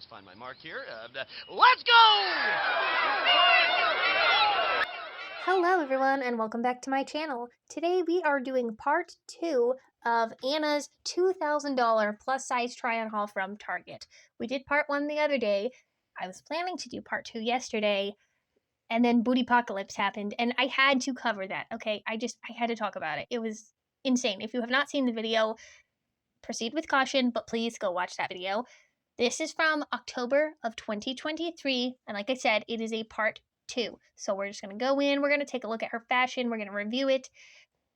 just find my mark here. Let's go! Hello everyone and welcome back to my channel. Today we are doing part 2 of Anna's $2,000 plus size try on haul from Target. We did part 1 the other day. I was planning to do part 2 yesterday and then Bootypocalypse happened and I had to cover that. Okay, I had to talk about it. It was insane. If you have not seen the video, proceed with caution, but please go watch that video. This is from October of 2023 and like I said, it is a part 2. So we're just going to go in, we're going to take a look at her fashion, we're going to review it.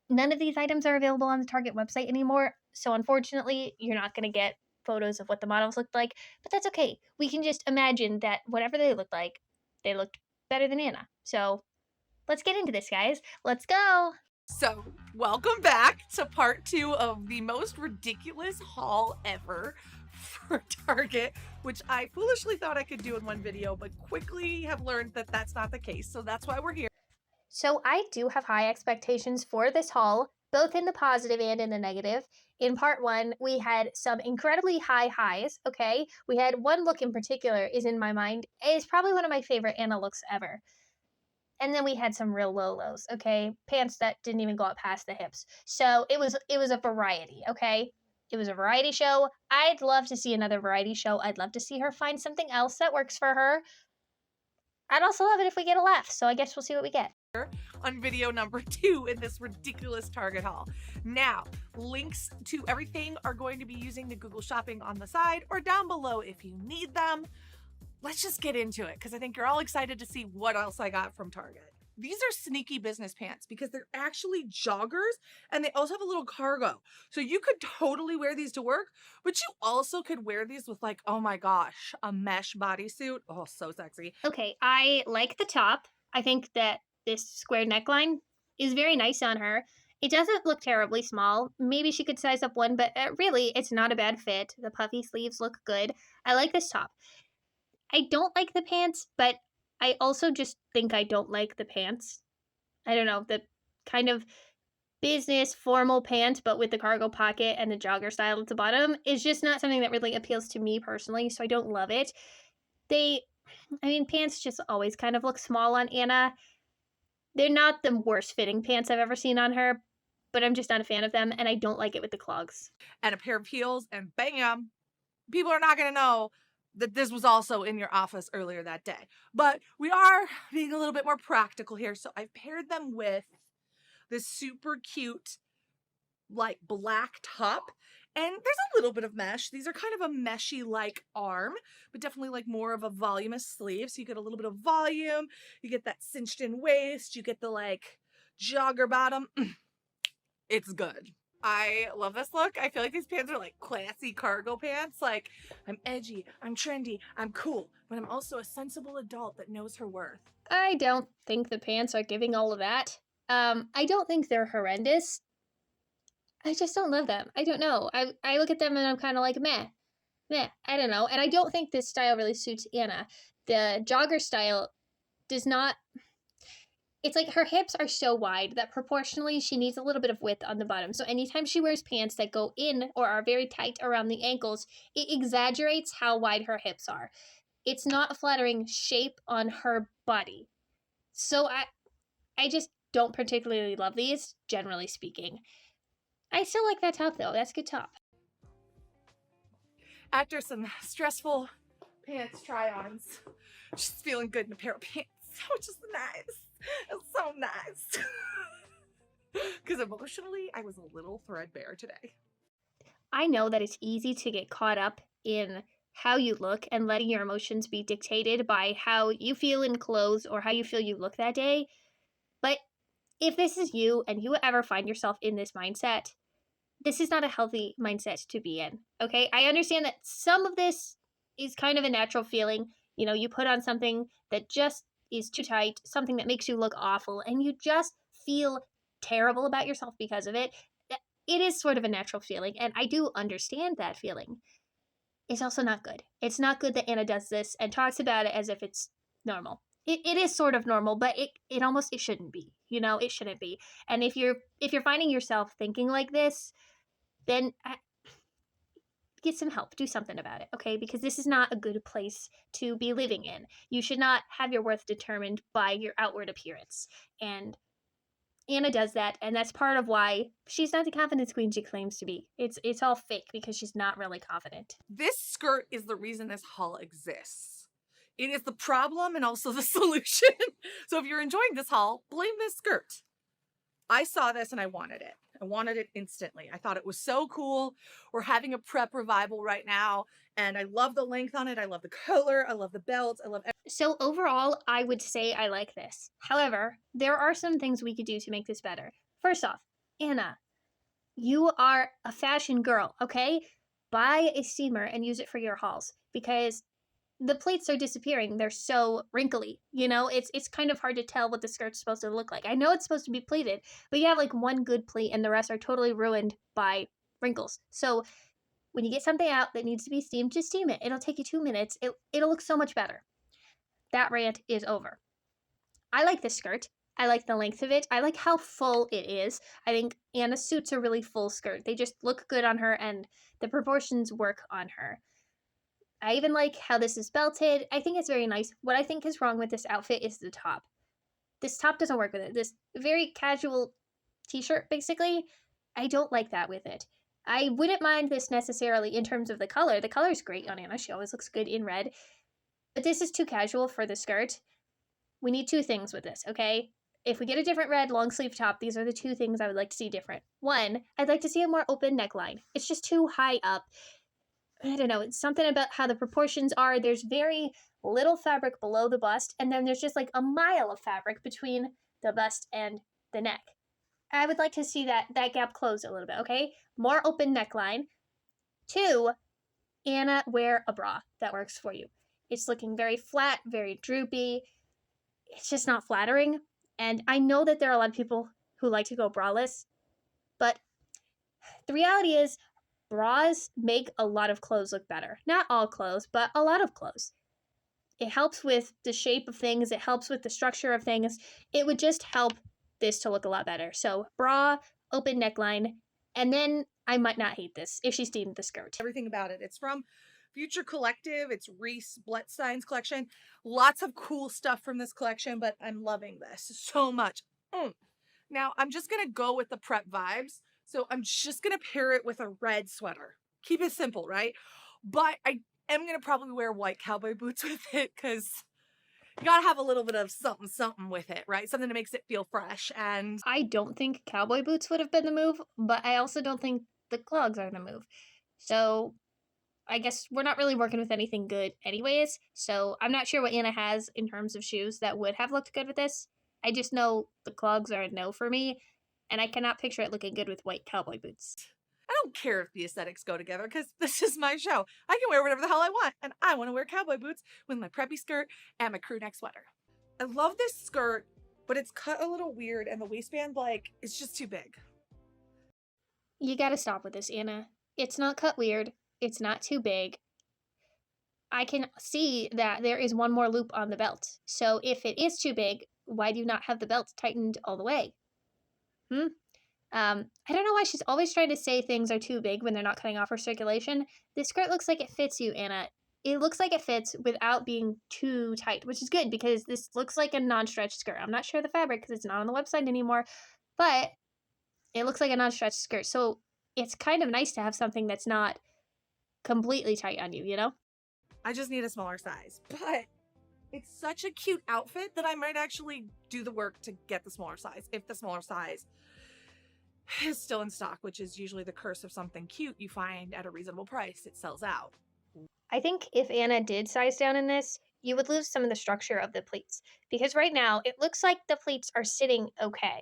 None of these items are available on the Target website anymore, so unfortunately, you're not going to get photos of what the models looked like, but that's okay. We can just imagine that whatever they looked like, they looked better than Anna. So let's get into this, guys. Let's go! So, welcome back to part 2 of the most ridiculous haul ever for Target, which I foolishly thought I could do in one video, but quickly have learned that that's not the case, so that's why we're here. So I do have high expectations for this haul, both in the positive and in the negative. In part 1, we had some incredibly high highs, okay? We had one look in particular is in my mind. It's probably one of my favorite Anna looks ever. And then we had some real low lows, okay? Pants that didn't even go up past the hips. So it was a variety, okay? It was a variety show. I'd love to see another variety show. I'd love to see her find something else that works for her. I'd also love it if we get a laugh, so I guess we'll see what we get. On video number 2 in this ridiculous Target haul. Now, links to everything are going to be using the Google Shopping on the side or down below if you need them. Let's just get into it because I think you're all excited to see what else I got from Target. These are sneaky business pants because they're actually joggers and they also have a little cargo. So you could totally wear these to work, but you also could wear these with like, oh my gosh, a mesh bodysuit. Oh, so sexy. Okay, I like the top. I think that this square neckline is very nice on her. It doesn't look terribly small. Maybe she could size up one, but really, it's not a bad fit. The puffy sleeves look good. I like this top. I don't like the pants, but I also just think I don't like the pants. I don't know, the kind of business formal pant, but with the cargo pocket and the jogger style at the bottom is just not something that really appeals to me personally, so I don't love it. Pants just always kind of look small on Anna. They're not the worst fitting pants I've ever seen on her, but I'm just not a fan of them, and I don't like it with the clogs. And a pair of heels, and bam, people are not going to know that this was also in your office earlier that day. But we are being a little bit more practical here, so I've paired them with this super cute, like, black top. And there's a little bit of mesh. These are kind of a meshy-like arm, but definitely like more of a voluminous sleeve. So you get a little bit of volume. You get that cinched-in waist. You get the, like, jogger bottom. It's good. I love this look. I feel like these pants are like classy cargo pants. Like, I'm edgy, I'm trendy, I'm cool, but I'm also a sensible adult that knows her worth. I don't think the pants are giving all of that. I don't think they're horrendous. I just don't love them. I don't know. I look at them and I'm kind of like, meh. I don't know. And I don't think this style really suits Anna. The jogger style does not... It's like her hips are so wide that proportionally she needs a little bit of width on the bottom. So anytime she wears pants that go in or are very tight around the ankles, it exaggerates how wide her hips are. It's not a flattering shape on her body. So I just don't particularly love these, generally speaking. I still like that top though. That's a good top. After some stressful pants try-ons, just feeling good in a pair of pants, which is nice. It's so nice. Because emotionally, I was a little threadbare today. I know that it's easy to get caught up in how you look and letting your emotions be dictated by how you feel in clothes or how you feel you look that day. But if this is you and you ever find yourself in this mindset, this is not a healthy mindset to be in, okay? I understand that some of this is kind of a natural feeling. You know, you put on something that just is too tight, something that makes you look awful, and you just feel terrible about yourself because of it. It is sort of a natural feeling, and I do understand that feeling. It's also not good. It's not good that Anna does this and talks about it as if it's normal. It is sort of normal, but it shouldn't be. You know, it shouldn't be. And if you're finding yourself thinking like this, then get some help. Do something about it, okay? Because this is not a good place to be living in. You should not have your worth determined by your outward appearance. And Anna does that, and that's part of why she's not the confidence queen she claims to be. It's all fake because she's not really confident. This skirt is the reason this haul exists. It is the problem and also the solution. So if you're enjoying this haul, blame this skirt. I saw this and I wanted it. I wanted it instantly. I thought it was so cool. We're having a prep revival right now, and I love the length on it. I love the color. I love the belts. I love everything. So overall, I would say I like this. However, there are some things we could do to make this better. First off, Anna, you are a fashion girl, okay? Buy a steamer and use it for your hauls, because the pleats are disappearing. They're so wrinkly, you know? It's kind of hard to tell what the skirt's supposed to look like. I know it's supposed to be pleated, but you have like one good pleat and the rest are totally ruined by wrinkles. So when you get something out that needs to be steamed, just steam it. It'll take you 2 minutes. It'll look so much better. That rant is over. I like this skirt. I like the length of it. I like how full it is. I think Anna suits a really full skirt. They just look good on her and the proportions work on her. I even like how this is belted. I think it's very nice. What I think is wrong with this outfit is the top. This top doesn't work with it. This very casual t-shirt, basically, I don't like that with it. I wouldn't mind this necessarily in terms of the color. The color is great on Anna. She always looks good in red. But this is too casual for the skirt. We need 2 things with this, okay? If we get a different red long sleeve top, these are the 2 things I would like to see different. 1, I'd like to see a more open neckline. It's just too high up. I don't know, it's something about how the proportions are. There's very little fabric below the bust, and then there's just like a mile of fabric between the bust and the neck. I would like to see that gap closed a little bit, okay? More open neckline. 2, Anna, wear a bra that works for you. It's looking very flat, very droopy. It's just not flattering. And I know that there are a lot of people who like to go braless, but the reality is bras make a lot of clothes look better. Not all clothes, but a lot of clothes. It helps with the shape of things. It helps with the structure of things. It would just help this to look a lot better. So bra, open neckline, and then I might not hate this if she steamed the skirt. Everything about it. It's from Future Collective. It's Reese Bletstein's collection. Lots of cool stuff from this collection, but I'm loving this so much. Now, I'm just going to go with the prep vibes. So I'm just going to pair it with a red sweater. Keep it simple, right? But I am going to probably wear white cowboy boots with it because you got to have a little bit of something with it, right? Something that makes it feel fresh. And I don't think cowboy boots would have been the move, but I also don't think the clogs are the move. So I guess we're not really working with anything good anyways. So I'm not sure what Anna has in terms of shoes that would have looked good with this. I just know the clogs are a no for me, and I cannot picture it looking good with white cowboy boots. I don't care if the aesthetics go together because this is my show. I can wear whatever the hell I want, and I want to wear cowboy boots with my preppy skirt and my crew neck sweater. I love this skirt, but it's cut a little weird, and the waistband, like, it's just too big. You gotta stop with this, Anna. It's not cut weird. It's not too big. I can see that there is one more loop on the belt. So if it is too big, why do you not have the belt tightened all the way? I don't know why she's always trying to say things are too big when they're not cutting off her circulation. This skirt looks like it fits you, Anna. It looks like it fits without being too tight, which is good because this looks like a non-stretch skirt. I'm not sure of the fabric because it's not on the website anymore, but it looks like a non-stretch skirt. So it's kind of nice to have something that's not completely tight on you, you know? I just need a smaller size, but it's such a cute outfit that I might actually do the work to get the smaller size if the smaller size is still in stock, which is usually the curse of something cute you find at a reasonable price. It sells out. I think if Anna did size down in this, you would lose some of the structure of the pleats because right now it looks like the pleats are sitting okay.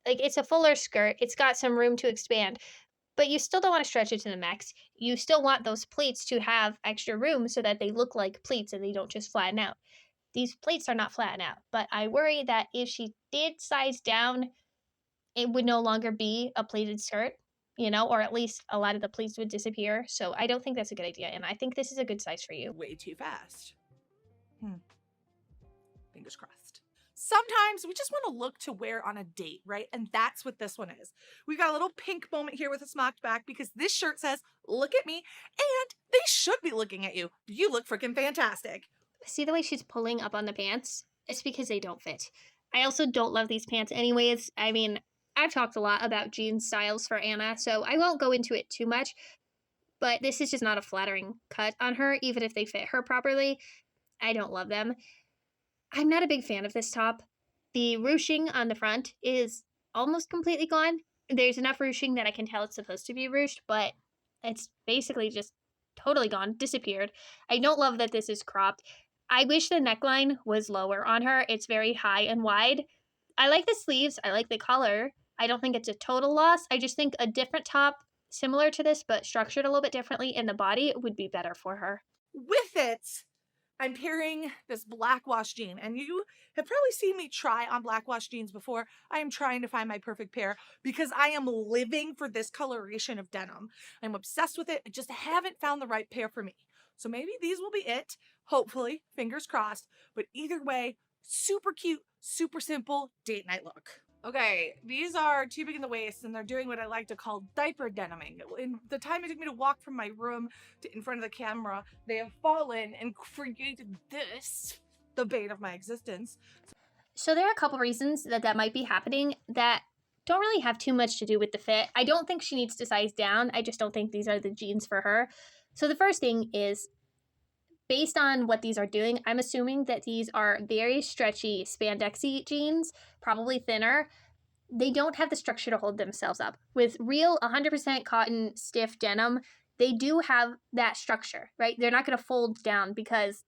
Like it's a fuller skirt, it's got some room to expand, but you still don't want to stretch it to the max. You still want those pleats to have extra room so that they look like pleats and they don't just flatten out. These pleats are not flatten out, but I worry that if she did size down, it would no longer be a pleated skirt, you know, or at least a lot of the pleats would disappear. So I don't think that's a good idea, and I think this is a good size for you. Way too fast. Fingers crossed. sometimes we just want to look to wear on a date, right? And that's what this one is. We've got a little pink moment here with a smocked back because this shirt says, look at me, and they should be looking at you. You look freaking fantastic. See the way she's pulling up on the pants? It's because they don't fit. I also don't love these pants anyways. I mean, I've talked a lot about jean styles for Anna, so I won't go into it too much, but this is just not a flattering cut on her, even if they fit her properly. I don't love them. I'm not a big fan of this top. The ruching on the front is almost completely gone. There's enough ruching that I can tell it's supposed to be ruched, but it's basically just totally gone, disappeared. I don't love that this is cropped. I wish the neckline was lower on her. It's very high and wide. I like the sleeves. I like the color. I don't think it's a total loss. I just think a different top similar to this but structured a little bit differently in the body would be better for her. With it, I'm pairing this black wash jean, and you have probably seen me try on black wash jeans before. I am trying to find my perfect pair because I am living for this coloration of denim. I'm obsessed with it. I just haven't found the right pair for me. So maybe these will be it. Hopefully, fingers crossed. But either way, super cute, super simple date night look. Okay, these are too big in the waist, and they're doing what I like to call diaper deniming. In the time it took me to walk from my room to in front of the camera, they have fallen and created this, the bane of my existence. So there are a couple reasons that might be happening that don't really have too much to do with the fit. I don't think she needs to size down. I just don't think these are the jeans for her. So the first thing is, based on what these are doing, I'm assuming that these are very stretchy spandexy jeans, probably thinner. They don't have the structure to hold themselves up. With real 100% cotton stiff denim, they do have that structure, right? They're not going to fold down because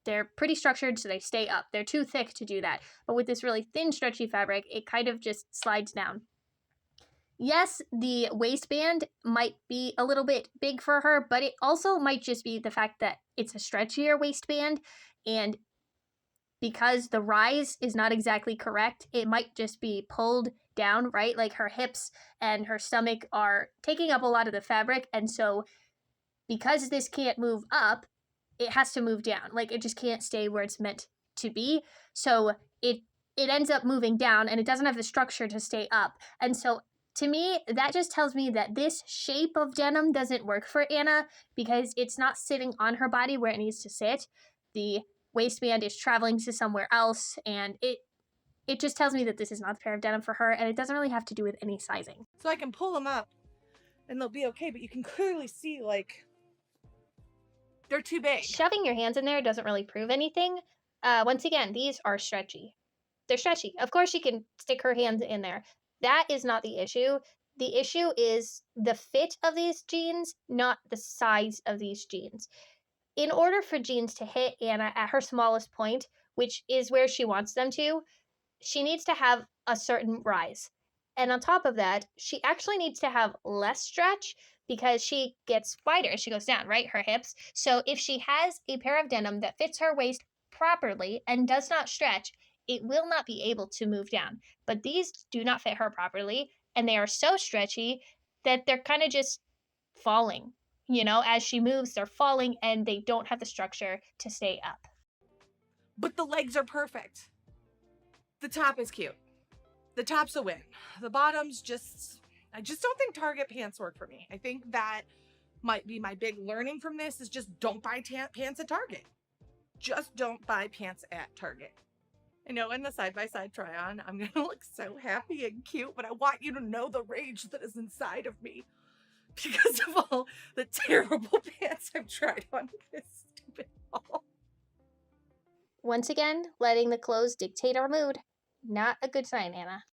they're pretty structured, so they stay up. They're too thick to do that. But with this really thin, stretchy fabric, it kind of just slides down. Yes, the waistband might be a little bit big for her, but it also might just be the fact that it's a stretchier waistband, and because the rise is not exactly correct, it might just be pulled down, right? Like her hips and her stomach are taking up a lot of the fabric, and so because this can't move up, it has to move down. Like it just can't stay where it's meant to be. So it ends up moving down, and it doesn't have the structure to stay up. And so to me, that just tells me that this shape of denim doesn't work for Anna because it's not sitting on her body where it needs to sit. The waistband is traveling to somewhere else, and it just tells me that this is not the pair of denim for her, and it doesn't really have to do with any sizing. So I can pull them up, and they'll be okay, but you can clearly see, like, they're too big. Shoving your hands in there doesn't really prove anything. Once again, these are stretchy. They're stretchy. Of course, she can stick her hands in there. That is not the issue. The issue is the fit of these jeans, not the size of these jeans. In order for jeans to hit Anna at her smallest point, which is where she wants them to, she needs to have a certain rise. And on top of that, she actually needs to have less stretch because she gets wider as she goes down, right? Her hips. So if she has a pair of denim that fits her waist properly and does not stretch, it will not be able to move down. But these do not fit her properly, and they are so stretchy that they're kind of just falling. You know, as she moves, they're falling, and they don't have the structure to stay up. But the legs are perfect. The top is cute. The top's a win. The bottoms I just don't think Target pants work for me. I think that might be my big learning from this is just don't buy pants at Target. Just don't buy pants at Target. I know in the side-by-side try-on, I'm going to look so happy and cute, but I want you to know the rage that is inside of me because of all the terrible pants I've tried on this stupid haul. Once again, letting the clothes dictate our mood. Not a good sign, Anna.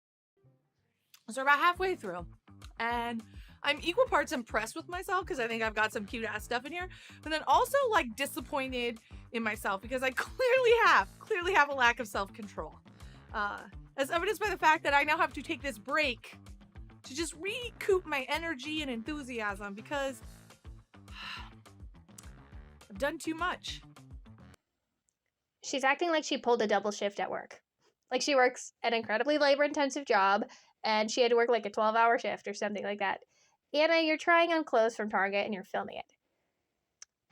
So we're about halfway through, and I'm equal parts impressed with myself because I think I've got some cute-ass stuff in here, but then also, like, disappointed in myself because I clearly have a lack of self-control. As evidenced by the fact that I now have to take this break to just recoup my energy and enthusiasm because I've done too much. She's acting like she pulled a double shift at work. Like she works an incredibly labor-intensive job, and she had to work like a 12-hour shift or something like that. Anna, you're trying on clothes from Target and you're filming it.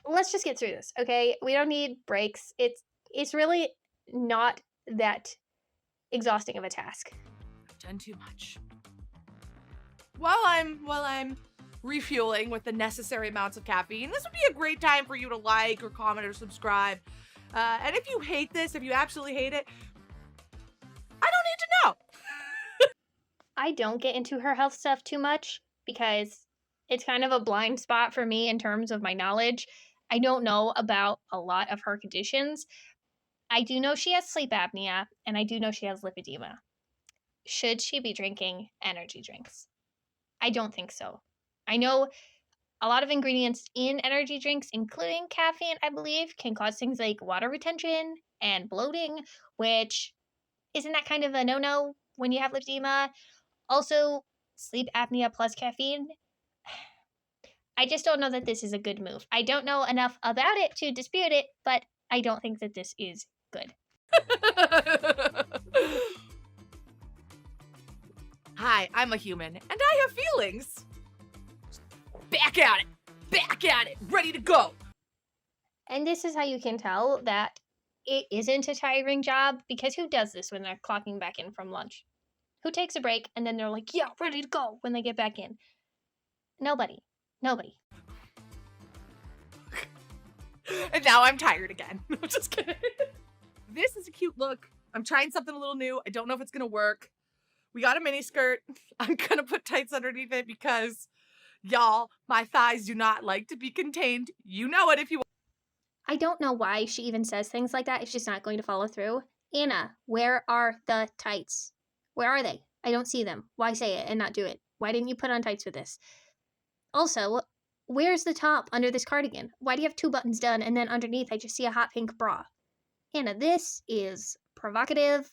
Let's just get through this, okay? We don't need breaks. It's really not that exhausting of a task. I've done too much. While I'm refueling with the necessary amounts of caffeine, this would be a great time for you to like or comment or subscribe. And if you hate this, if you absolutely hate it, I don't need to know. I don't get into her health stuff too much because it's kind of a blind spot for me in terms of my knowledge. I don't know about a lot of her conditions. I do know she has sleep apnea, and I do know she has lipedema. Should she be drinking energy drinks? I don't think so. I know a lot of ingredients in energy drinks, including caffeine, I believe, can cause things like water retention and bloating, which isn't that kind of a no-no when you have lipedema? Also, sleep apnea plus caffeine. I just don't know that this is a good move. I don't know enough about it to dispute it, but I don't think that this is good. Hi, I'm a human, and I have feelings. Back at it, ready to go. And this is how you can tell that it isn't a tiring job, because who does this when they're clocking back in from lunch? Who takes a break and then they're like, yeah, ready to go when they get back in? Nobody. And now I'm tired again. I'm just kidding. This is a cute look. I'm trying something a little new. I don't know if it's gonna work. We got a mini skirt. I'm gonna put tights underneath it because, y'all, my thighs do not like to be contained. You know it if you. I don't know why she even says things like that if she's not going to follow through. Anna, where are the tights? Where are they? I don't see them. Why say it and not do it? Why didn't you put on tights for this? Also, where's the top under this cardigan? Why do you have 2 buttons done and then underneath I just see a hot pink bra? Anna, this is provocative.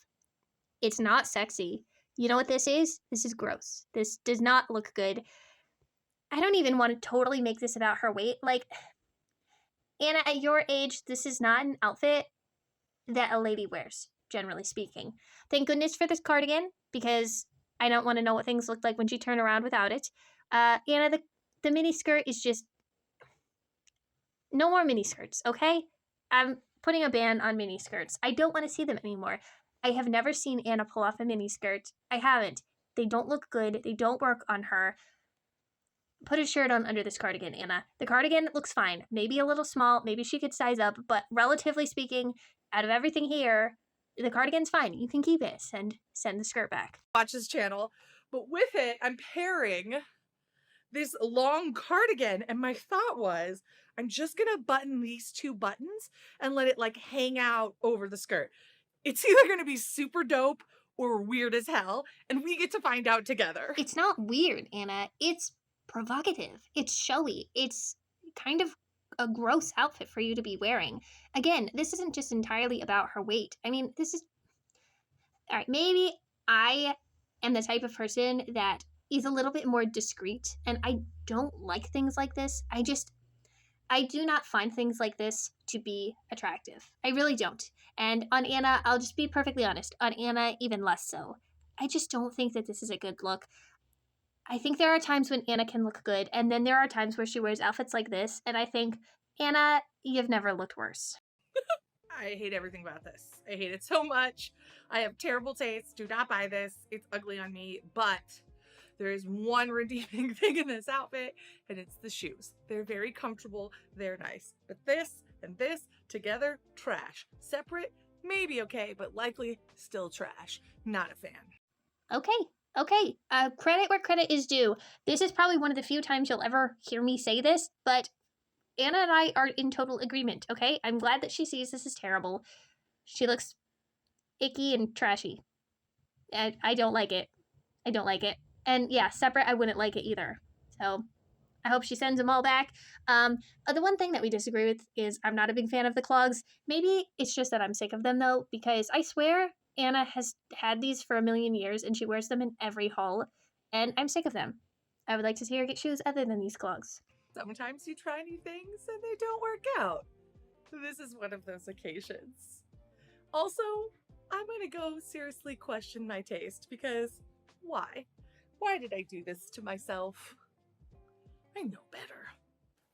It's not sexy. You know what this is? This is gross. This does not look good. I don't even want to totally make this about her weight. Like, Anna, at your age, this is not an outfit that a lady wears, generally speaking. Thank goodness for this cardigan, because I don't want to know what things look like when she turned around without it. Anna, the mini skirt is just... No more mini skirts, okay? I'm putting a ban on mini skirts. I don't want to see them anymore. I have never seen Anna pull off a mini skirt. I haven't. They don't look good. They don't work on her. Put a shirt on under this cardigan, Anna. The cardigan looks fine. Maybe a little small. Maybe she could size up. But relatively speaking, out of everything here, the cardigan's fine. You can keep it and send the skirt back. Watch this channel. But with it, I'm pairing this long cardigan. And my thought was, I'm just going to button these 2 buttons and let it like hang out over the skirt. It's either going to be super dope or weird as hell. And we get to find out together. It's not weird, Anna. It's provocative. It's showy. It's kind of a gross outfit for you to be wearing. Again, this isn't just entirely about her weight. I mean, this is... All right, maybe I am the type of person that is a little bit more discreet, and I don't like things like this. I do not find things like this to be attractive. I really don't. And on Anna, I'll just be perfectly honest. On Anna, even less so. I just don't think that this is a good look. I think there are times when Anna can look good, and then there are times where she wears outfits like this, and I think, Anna, you've never looked worse. I hate everything about this. I hate it so much. I have terrible taste. Do not buy this. It's ugly on me, but there is one redeeming thing in this outfit, and it's the shoes. They're very comfortable. They're nice. But this and this together, trash. Separate, maybe okay, but likely still trash. Not a fan. Okay. Credit where credit is due. This is probably one of the few times you'll ever hear me say this, but Anna and I are in total agreement, okay? I'm glad that she sees this as terrible. She looks icky and trashy. I don't like it. And yeah, separate, I wouldn't like it either. So I hope she sends them all back. The one thing that we disagree with is I'm not a big fan of the clogs. Maybe it's just that I'm sick of them, though, because I swear Anna has had these for a million years, and she wears them in every haul, and I'm sick of them. I would like to see her get shoes other than these clogs. Sometimes you try new things and they don't work out. This is one of those occasions. Also, I'm gonna go seriously question my taste, because why? Why did I do this to myself? I know better.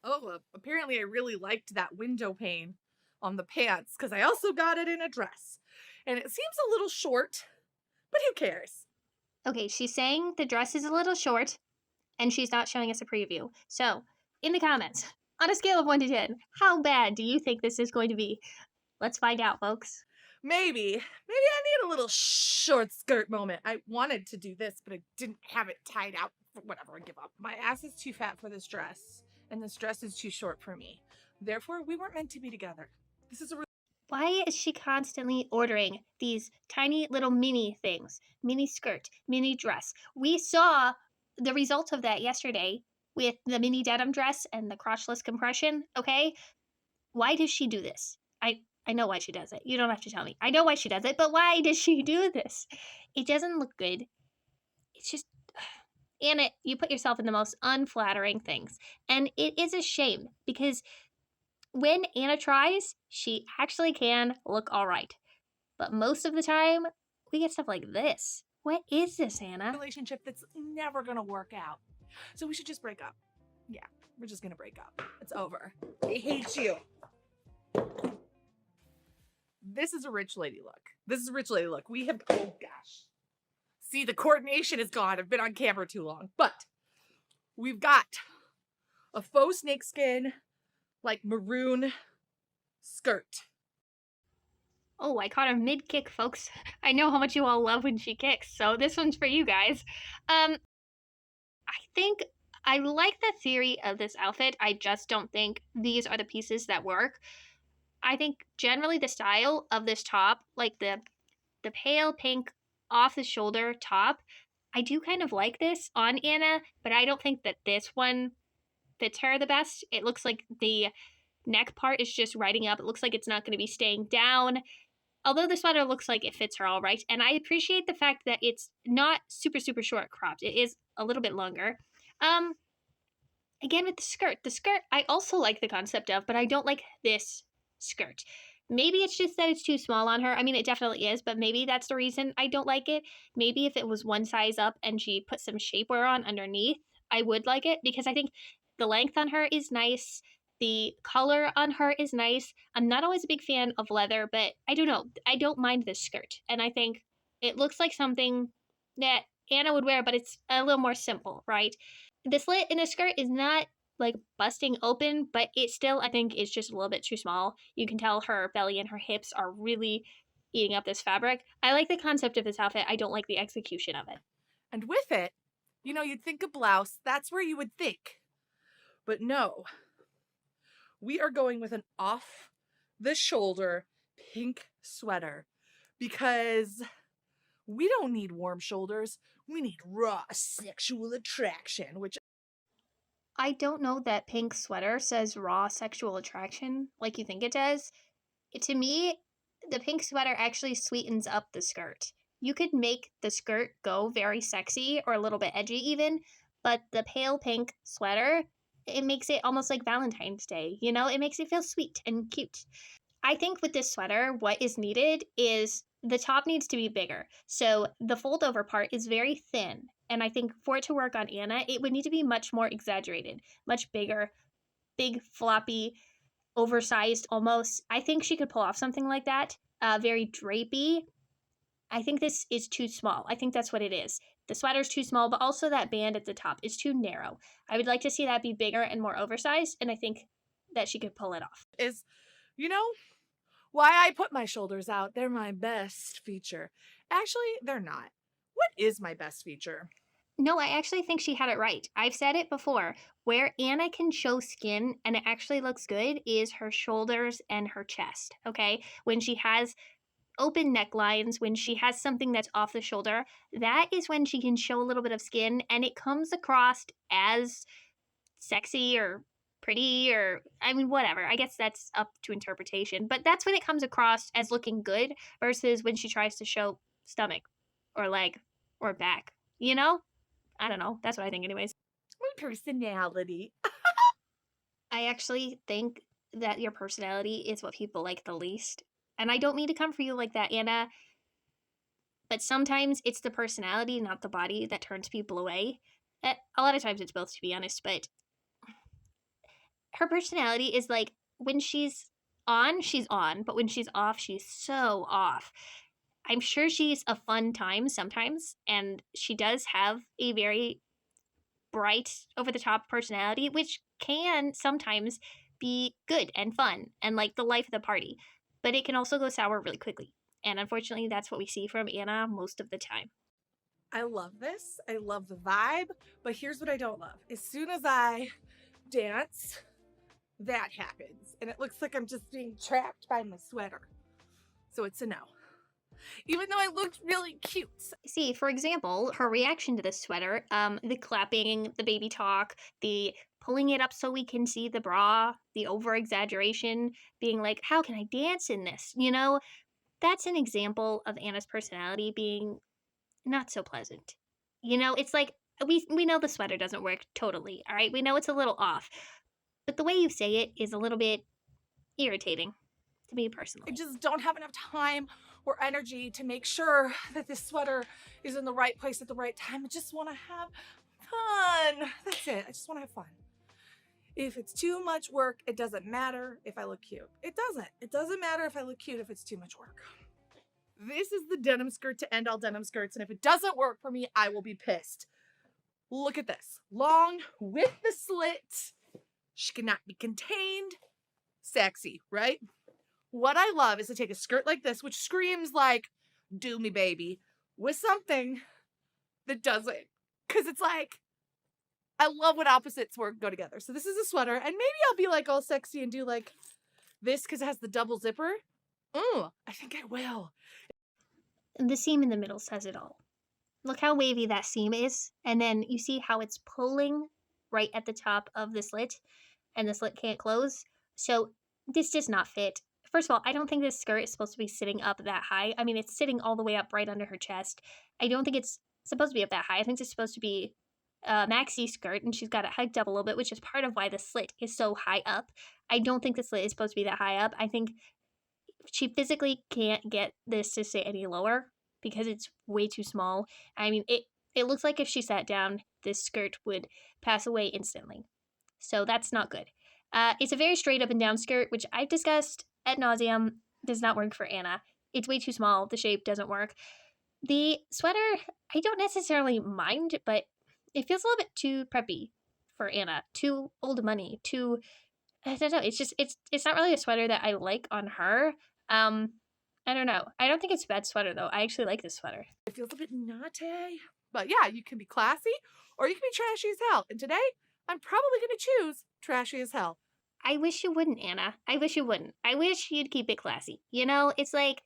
Oh, apparently I really liked that window pane on the pants, because I also got it in a dress. And it seems a little short, but who cares? Okay, she's saying the dress is a little short, and she's not showing us a preview. So, in the comments, on a scale of 1 to 10, how bad do you think this is going to be? Let's find out, folks. Maybe I need a little short skirt moment. I wanted to do this, but I didn't have it tied out. Whatever, I give up. My ass is too fat for this dress, and this dress is too short for me. Therefore, we weren't meant to be together. This is a Why is she constantly ordering these tiny little mini things? Mini skirt, mini dress. We saw the result of that yesterday with the mini denim dress and the crotchless compression, okay? Why does she do this? I know why she does it. You don't have to tell me. I know why she does it, but why does she do this? It doesn't look good. It's just Anna, you put yourself in the most unflattering things. And it is a shame because when Anna tries, she actually can look all right. But most of the time, we get stuff like this. What is this, Anna? relationship that's never gonna work out. So we should just break up. Yeah, we're just gonna break up. It's over. I hate you. This is a rich lady look. We have, oh gosh. See, the coordination is gone. I've been on camera too long. But we've got a faux snakeskin, like maroon skirt. Oh, I caught her mid-kick, folks. I know how much you all love when she kicks, so this one's for you guys. I think I like the theory of this outfit. I just don't think these are the pieces that work. I think generally the style of this top, like the pale pink off the shoulder top, I do kind of like this on Anna, but I don't think that this one fits her the best. It looks like the neck part is just riding up. It looks like it's not going to be staying down. Although the sweater looks like it fits her all right. And I appreciate the fact that it's not super, super short cropped. It is a little bit longer. Again, with the skirt. The skirt I also like the concept of, but I don't like this skirt. Maybe it's just that it's too small on her. I mean, it definitely is, but maybe that's the reason I don't like it. Maybe if it was one size up and she put some shapewear on underneath, I would like it because I think the length on her is nice. The color on her is nice. I'm not always a big fan of leather, but I don't know. I don't mind this skirt. And I think it looks like something that Anna would wear, but it's a little more simple, right? The slit in a skirt is not like busting open, but it still, I think, is just a little bit too small. You can tell her belly and her hips are really eating up this fabric. I like the concept of this outfit. I don't like the execution of it. And with it, you'd think a blouse. That's where you would think. But no. We are going with an off-the-shoulder pink sweater because we don't need warm shoulders. We need raw sexual attraction, which I don't know that pink sweater says raw sexual attraction like you think it does. To me, the pink sweater actually sweetens up the skirt. You could make the skirt go very sexy or a little bit edgy even, but the pale pink sweater, it makes it almost like Valentine's Day, It makes it feel sweet and cute. I think with this sweater, what is needed is the top needs to be bigger. So the fold over part is very thin. And I think for it to work on Anna, it would need to be much more exaggerated, much bigger, big, floppy, oversized almost. I think she could pull off something like that. Very drapey. I think this is too small. I think that's what it is. The sweater's too small, but also that band at the top is too narrow. I would like to see that be bigger and more oversized, and I think that she could pull it off. is, why I put my shoulders out. They're my best feature. Actually, they're not. What is my best feature? No, I actually think she had it right. I've said it before. Where Anna can show skin and it actually looks good is her shoulders and her chest, okay? When she has open necklines, when she has something that's off the shoulder, that is when she can show a little bit of skin and it comes across as sexy or pretty or, whatever. I guess that's up to interpretation. But that's when it comes across as looking good versus when she tries to show stomach or leg or back, I don't know. That's what I think anyways. My personality. I actually think that your personality is what people like the least. And I don't mean to come for you like that, Anna. But sometimes it's the personality, not the body, that turns people away. A lot of times it's both, to be honest. But her personality is like when she's on, she's on. But when she's off, she's so off. I'm sure she's a fun time sometimes, and she does have a very bright, over the top personality, which can sometimes be good and fun and like the life of the party. But it can also go sour really quickly. And unfortunately, that's what we see from Anna most of the time. I love this. I love the vibe. But here's what I don't love. As soon as I dance, that happens. And it looks like I'm just being trapped by my sweater. So it's a no. Even though I looked really cute. See, for example, her reaction to this sweater, the clapping, the baby talk, the pulling it up so we can see the bra, the over exaggeration, being like, how can I dance in this? You know, that's an example of Anna's personality being not so pleasant. You know, it's like we know the sweater doesn't work totally, all right? We know it's a little off. But the way you say it is a little bit irritating to me personally. I just don't have enough time or energy to make sure that this sweater is in the right place at the right time. I just want to have fun. That's it. I just want to have fun. If it's too much work, it doesn't matter if I look cute. It doesn't. It doesn't matter if I look cute if it's too much work. This is the denim skirt to end all denim skirts, and if it doesn't work for me, I will be pissed. Look at this. Long with the slit. She cannot be contained. Sexy, right? What I love is to take a skirt like this, which screams like, do me baby, with something that doesn't. Because it's like, I love when opposites go together. So this is a sweater, and maybe I'll be like all sexy and do like this because it has the double zipper. I think I will. The seam in the middle says it all. Look how wavy that seam is, and then you see how it's pulling right at the top of the slit, and the slit can't close. So this does not fit. First of all, I don't think this skirt is supposed to be sitting up that high. I mean, it's sitting all the way up right under her chest. I don't think it's supposed to be up that high. I think it's supposed to be a maxi skirt, and she's got it hiked up a little bit, which is part of why the slit is so high up. I don't think the slit is supposed to be that high up. I think she physically can't get this to sit any lower because it's way too small. I mean, it looks like if she sat down, this skirt would pass away instantly. So that's not good. It's a very straight up and down skirt, which I've discussed ad nauseum, does not work for Anna. It's way too small. The shape doesn't work. The sweater, I don't necessarily mind, but it feels a little bit too preppy for Anna. Too old money. Too, I don't know. It's just, it's not really a sweater that I like on her. I don't know. I don't think it's a bad sweater, though. I actually like this sweater. It feels a bit naughty. But yeah, you can be classy or you can be trashy as hell. And today, I'm probably going to choose trashy as hell. I wish you wouldn't, Anna. I wish you wouldn't. I wish you'd keep it classy. You know, it's like,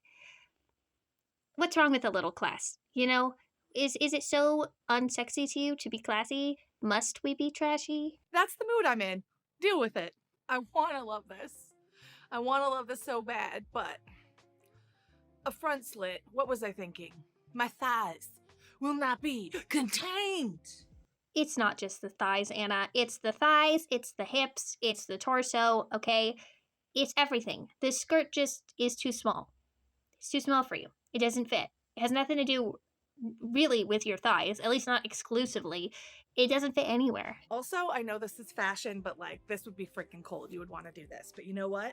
what's wrong with a little class? You know, is it so unsexy to you to be classy? Must we be trashy? That's the mood I'm in. Deal with it. I want to love this. I want to love this so bad, but a front slit, what was I thinking? My thighs will not be contained. It's not just the thighs, Anna. It's the thighs, it's the hips, it's the torso, okay? It's everything. This skirt just is too small. It's too small for you. It doesn't fit. It has nothing to do really with your thighs, at least not exclusively. It doesn't fit anywhere. Also, I know this is fashion, but like this would be freaking cold. You would want to do this. But you know what?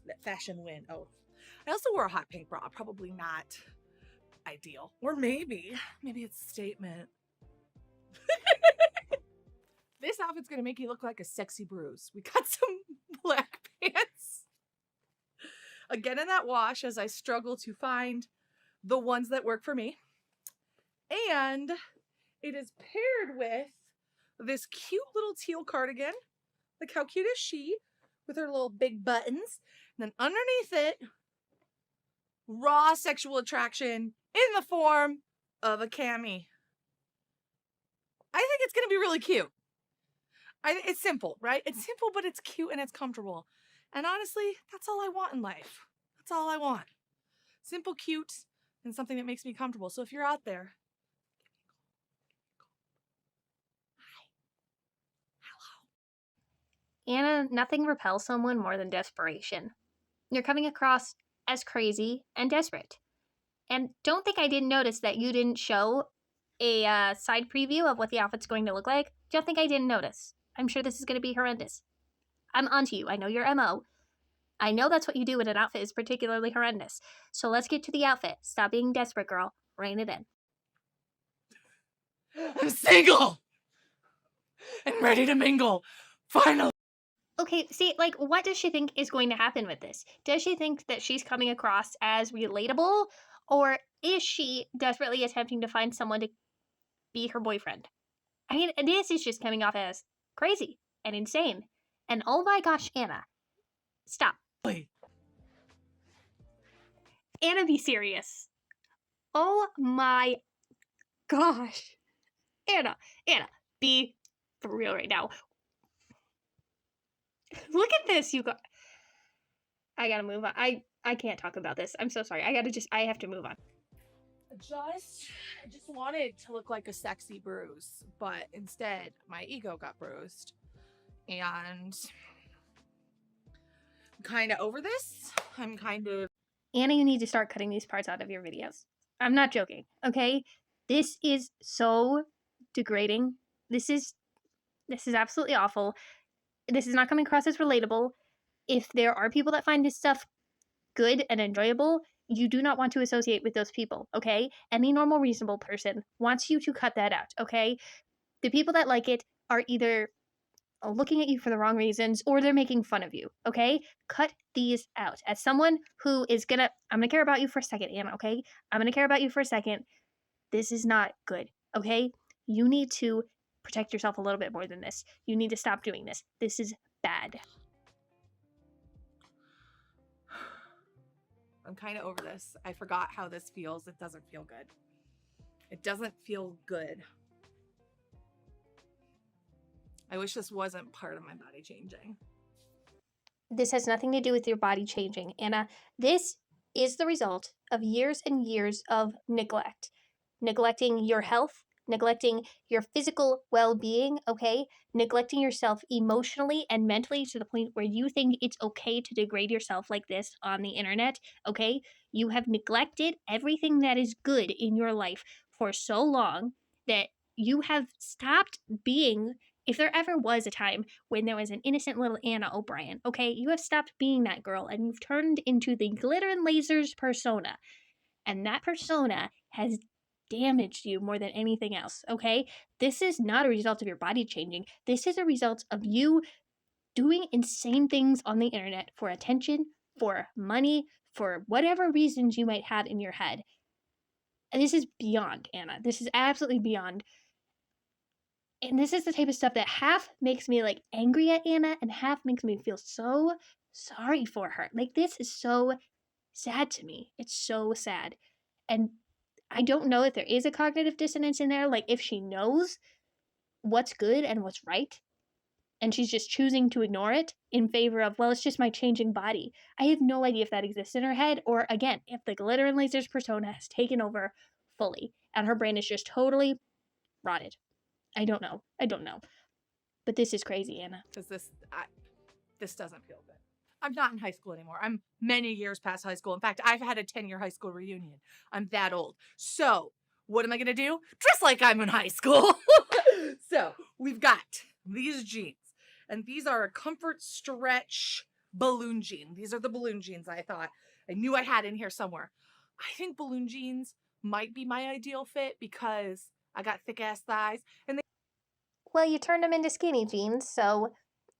Let fashion win. Oh, I also wore a hot pink bra. Probably not ideal. Or maybe it's a statement. This outfit's gonna make you look like a sexy bruise. We got some black pants. Again in that wash as I struggle to find the ones that work for me. And it is paired with this cute little teal cardigan. Like how cute is she? With her little big buttons. And then underneath it, raw sexual attraction in the form of a cami. I think it's gonna be really cute. It's simple, right? It's simple, but it's cute and it's comfortable. And honestly, that's all I want in life. That's all I want. Simple, cute, and something that makes me comfortable. So if you're out there, hi. Hello. Anna, nothing repels someone more than desperation. You're coming across as crazy and desperate. And don't think I didn't notice that you didn't show a side preview of what the outfit's going to look like. Don't think I didn't notice. I'm sure this is going to be horrendous. I'm onto you. I know your MO. I know that's what you do when an outfit is particularly horrendous. So let's get to the outfit. Stop being desperate, girl. Rein it in. I'm single and ready to mingle. Finally. Okay, see, like, what does she think is going to happen with this? Does she think that she's coming across as relatable? Or is she desperately attempting to find someone to be her boyfriend? I mean, this is just coming off as crazy and insane. And oh my gosh, Anna, stop. Anna, be serious. Oh my gosh. Anna, be for real right now. Look at this, you guys. I gotta move on. I can't talk about this. I'm so sorry. I have to move on. I just wanted to look like a sexy bruise, but instead my ego got bruised. And I'm kind of over this. Anna, you need to start cutting these parts out of your videos. I'm not joking, okay? This is so degrading. This is absolutely awful. This is not coming across as relatable. If there are people that find this stuff good and enjoyable, you do not want to associate with those people, okay? Any normal, reasonable person wants you to cut that out, okay? The people that like it are either looking at you for the wrong reasons or they're making fun of you, okay? Cut these out. As someone who is I'm gonna care about you for a second, Anna, okay? I'm gonna care about you for a second. This is not good, okay? You need to protect yourself a little bit more than this. You need to stop doing this. This is bad. I'm kind of over this. I forgot how this feels. It doesn't feel good. It doesn't feel good. I wish this wasn't part of my body changing. This has nothing to do with your body changing, Anna. This is the result of years and years of neglect. Neglecting your health, neglecting your physical well-being, okay? Neglecting yourself emotionally and mentally to the point where you think it's okay to degrade yourself like this on the internet, okay? You have neglected everything that is good in your life for so long that you have stopped being, if there ever was a time when there was an innocent little Anna O'Brien, okay? You have stopped being that girl and you've turned into the Glitter and Lasers persona. And that persona has damaged you more than anything else, okay? This is not a result of your body changing. This is a result of you doing insane things on the internet for attention, for money, for whatever reasons you might have in your head. And this is beyond, Anna. This is absolutely beyond. And this is the type of stuff that half makes me like angry at Anna and half makes me feel so sorry for her. Like, this is so sad to me. It's so sad. And I don't know if there is a cognitive dissonance in there, like if she knows what's good and what's right, and she's just choosing to ignore it in favor of, well, it's just my changing body. I have no idea if that exists in her head, or again, if the Glitter and Lasers persona has taken over fully, and her brain is just totally rotted. I don't know. But this is crazy, Anna. Because this doesn't feel good. I'm not in high school anymore. I'm many years past high school. In fact, I've had a 10-year high school reunion. I'm that old. So what am I going to do? Dress like I'm in high school. So we've got these jeans. And these are a comfort stretch balloon jean. These are the balloon jeans I knew I had in here somewhere. I think balloon jeans might be my ideal fit because I got thick ass thighs. Well, you turned them into skinny jeans, so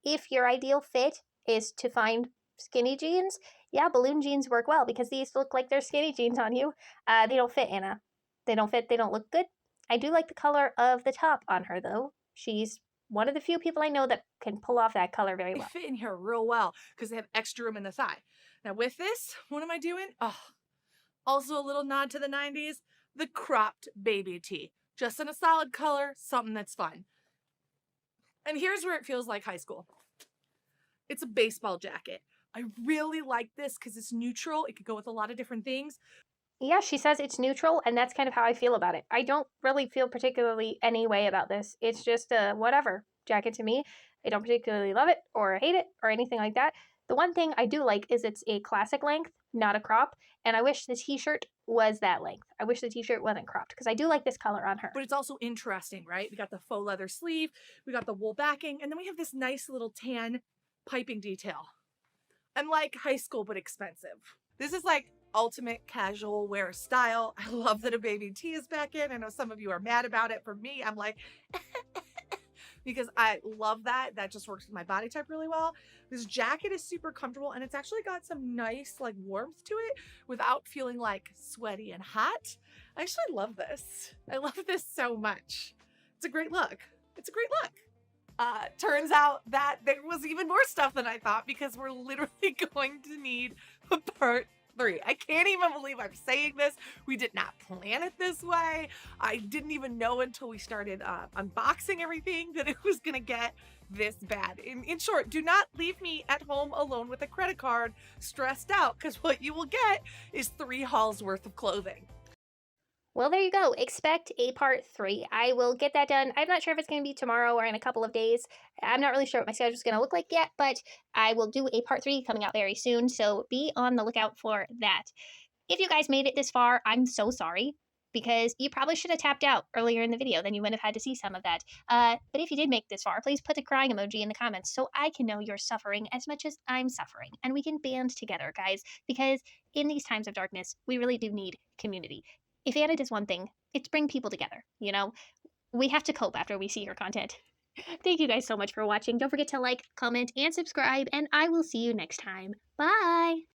if your ideal fit is to find skinny jeans, yeah, balloon jeans work well because these look like they're skinny jeans on you. They don't fit, Anna. They don't fit. They don't look good. I do like the color of the top on her, though. She's one of the few people I know that can pull off that color very well. They fit in here real well because they have extra room in the thigh. Now with this, what am I doing? Oh, also a little nod to the 90s, the cropped baby tee. Just in a solid color, something that's fun. And here's where it feels like high school. It's a baseball jacket. I really like this because it's neutral. It could go with a lot of different things. Yeah, she says it's neutral, and that's kind of how I feel about it. I don't really feel particularly any way about this. It's just a whatever jacket to me. I don't particularly love it or hate it or anything like that. The one thing I do like is it's a classic length, not a crop, and I wish the t-shirt was that length. I wish the t-shirt wasn't cropped because I do like this color on her. But it's also interesting, right? We got the faux leather sleeve, we got the wool backing, and then we have this nice little tan piping detail and like high school but expensive. This is like ultimate casual wear style. I love that a baby tee is back in. I know some of you are mad about it. For me, I'm like because I love that. That just works with my body type really well. This jacket is super comfortable and it's actually got some nice like warmth to it without feeling like sweaty and hot. I actually love this. I love this so much. It's a great look. It's a great look. Turns out that there was even more stuff than I thought because we're literally going to need a part 3. I can't even believe I'm saying this. We did not plan it this way. I didn't even know until we started unboxing everything that it was going to get this bad. In short, do not leave me at home alone with a credit card stressed out, because what you will get is 3 hauls worth of clothing. Well, there you go. Expect a part 3. I will get that done. I'm not sure if it's going to be tomorrow or in a couple of days. I'm not really sure what my schedule is going to look like yet, but I will do a part 3 coming out very soon, so be on the lookout for that. If you guys made it this far, I'm so sorry, because you probably should have tapped out earlier in the video, then you wouldn't have had to see some of that. But if you did make this far, please put a crying emoji in the comments so I can know you're suffering as much as I'm suffering, and we can band together, guys, because in these times of darkness, we really do need community. If Anna does one thing, it's bring people together, you know? We have to cope after we see your content. Thank you guys so much for watching. Don't forget to like, comment, and subscribe, and I will see you next time. Bye!